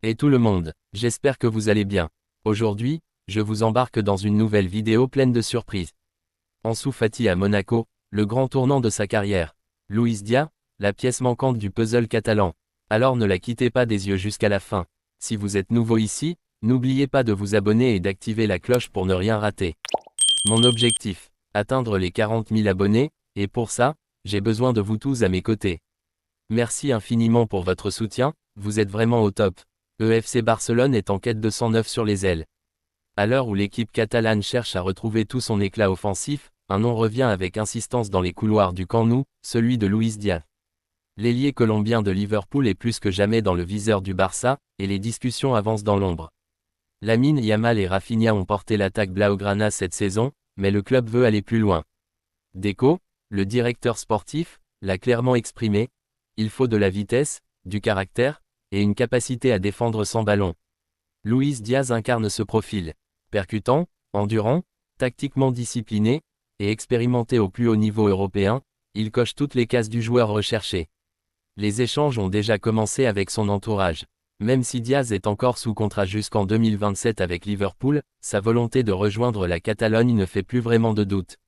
Et tout le monde, j'espère que vous allez bien. Aujourd'hui, je vous embarque dans une nouvelle vidéo pleine de surprises. Ansu Fati à Monaco, le grand tournant de sa carrière. Luis Diaz, la pièce manquante du puzzle catalan. Alors ne la quittez pas des yeux jusqu'à la fin. Si vous êtes nouveau ici, n'oubliez pas de vous abonner et d'activer la cloche pour ne rien rater. Mon objectif, atteindre les 40 000 abonnés, et pour ça, j'ai besoin de vous tous à mes côtés. Merci infiniment pour votre soutien, vous êtes vraiment au top. FC Barcelone est en quête de 109 sur les ailes. À l'heure où l'équipe catalane cherche à retrouver tout son éclat offensif, un nom revient avec insistance dans les couloirs du Camp Nou, celui de Luis Diaz. L'ailier colombien de Liverpool est plus que jamais dans le viseur du Barça, et les discussions avancent dans l'ombre. Lamine Yamal et Rafinha ont porté l'attaque blaugrana cette saison, mais le club veut aller plus loin. Deco, le directeur sportif, l'a clairement exprimé, il faut de la vitesse, du caractère, et une capacité à défendre sans ballon. Luis Diaz incarne ce profil. Percutant, endurant, tactiquement discipliné, et expérimenté au plus haut niveau européen, il coche toutes les cases du joueur recherché. Les échanges ont déjà commencé avec son entourage. Même si Diaz est encore sous contrat jusqu'en 2027 avec Liverpool, sa volonté de rejoindre la Catalogne ne fait plus vraiment de doute.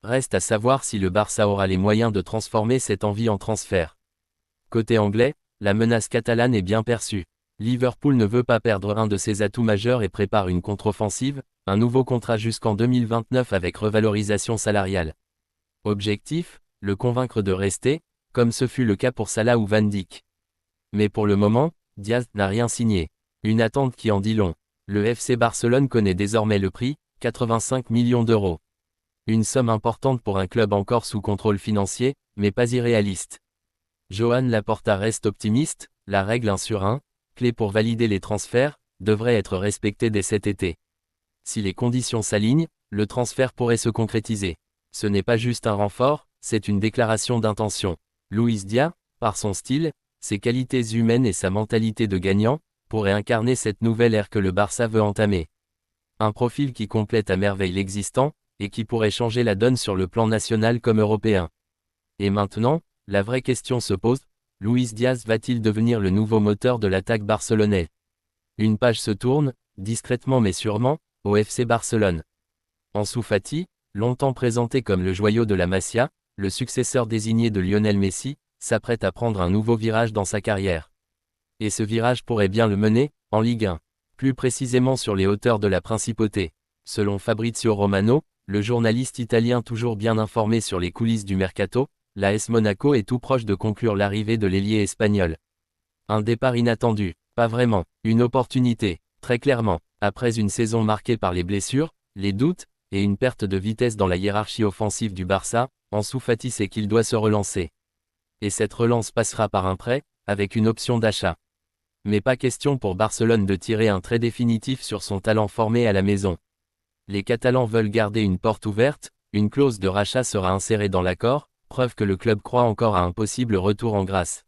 Reste à savoir si le Barça aura les moyens de transformer cette envie en transfert. Côté anglais, la menace catalane est bien perçue. Liverpool ne veut pas perdre un de ses atouts majeurs et prépare une contre-offensive, un nouveau contrat jusqu'en 2029 avec revalorisation salariale. Objectif, le convaincre de rester, comme ce fut le cas pour Salah ou Van Dijk. Mais pour le moment, Diaz n'a rien signé. Une attente qui en dit long. Le FC Barcelone connaît désormais le prix, 85 millions d'euros. Une somme importante pour un club encore sous contrôle financier, mais pas irréaliste. Joan Laporta reste optimiste, la règle 1 sur 1, clé pour valider les transferts, devrait être respectée dès cet été. Si les conditions s'alignent, le transfert pourrait se concrétiser. Ce n'est pas juste un renfort, c'est une déclaration d'intention. Luis Diaz, par son style, ses qualités humaines et sa mentalité de gagnant, pourrait incarner cette nouvelle ère que le Barça veut entamer. Un profil qui complète à merveille l'existant, et qui pourrait changer la donne sur le plan national comme européen. Et maintenant, la vraie question se pose, Luis Diaz va-t-il devenir le nouveau moteur de l'attaque barcelonaise? Une page se tourne, discrètement mais sûrement, au FC Barcelone. Ansu Fati, longtemps présenté comme le joyau de la Masia, le successeur désigné de Lionel Messi, s'apprête à prendre un nouveau virage dans sa carrière. Et ce virage pourrait bien le mener, en Ligue 1. Plus précisément sur les hauteurs de la Principauté. Selon Fabrizio Romano, le journaliste italien toujours bien informé sur les coulisses du mercato, l'AS Monaco est tout proche de conclure l'arrivée de l'ailier espagnol. Un départ inattendu, pas vraiment, une opportunité, très clairement, après une saison marquée par les blessures, les doutes, et une perte de vitesse dans la hiérarchie offensive du Barça, Ansu Fati sait qu'il doit se relancer. Et cette relance passera par un prêt, avec une option d'achat. Mais pas question pour Barcelone de tirer un trait définitif sur son talent formé à la maison. Les Catalans veulent garder une porte ouverte, une clause de rachat sera insérée dans l'accord, preuve que le club croit encore à un possible retour en grâce.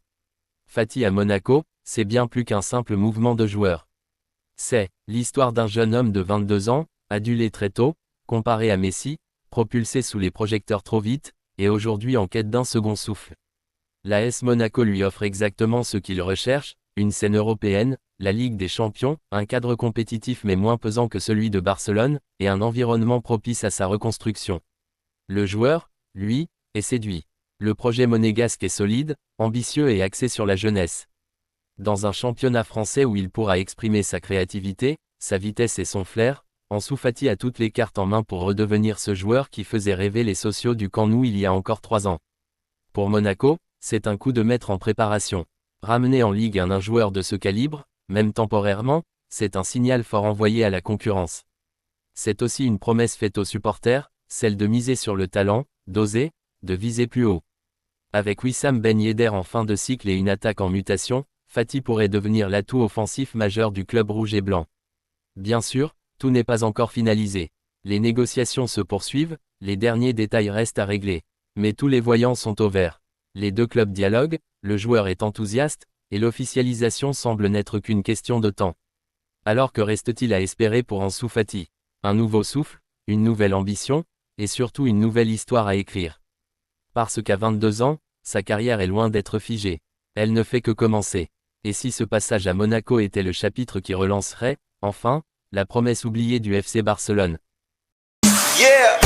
Fati à Monaco, c'est bien plus qu'un simple mouvement de joueur. C'est l'histoire d'un jeune homme de 22 ans, adulé très tôt, comparé à Messi, propulsé sous les projecteurs trop vite, et aujourd'hui en quête d'un second souffle. L'AS Monaco lui offre exactement ce qu'il recherche, une scène européenne, la Ligue des Champions, un cadre compétitif mais moins pesant que celui de Barcelone, et un environnement propice à sa reconstruction. Le joueur, lui, est séduit. Le projet monégasque est solide, ambitieux et axé sur la jeunesse. Dans un championnat français où il pourra exprimer sa créativité, sa vitesse et son flair, Ansu Fati a toutes les cartes en main pour redevenir ce joueur qui faisait rêver les sociaux du Camp Nou il y a encore 3 ans. Pour Monaco, c'est un coup de maître en préparation. Ramener en Ligue 1 un joueur de ce calibre, même temporairement, c'est un signal fort envoyé à la concurrence. C'est aussi une promesse faite aux supporters, celle de miser sur le talent, d'oser, de viser plus haut. Avec Wissam Ben Yedder en fin de cycle et une attaque en mutation, Fati pourrait devenir l'atout offensif majeur du club rouge et blanc. Bien sûr, tout n'est pas encore finalisé. Les négociations se poursuivent, les derniers détails restent à régler. Mais tous les voyants sont au vert. Les deux clubs dialoguent, le joueur est enthousiaste, et l'officialisation semble n'être qu'une question de temps. Alors que reste-t-il à espérer pour Ansu Fati? Un nouveau souffle, une nouvelle ambition, et surtout une nouvelle histoire à écrire. Parce qu'à 22 ans, sa carrière est loin d'être figée. Elle ne fait que commencer. Et si ce passage à Monaco était le chapitre qui relancerait, enfin, la promesse oubliée du FC Barcelone? Yeah.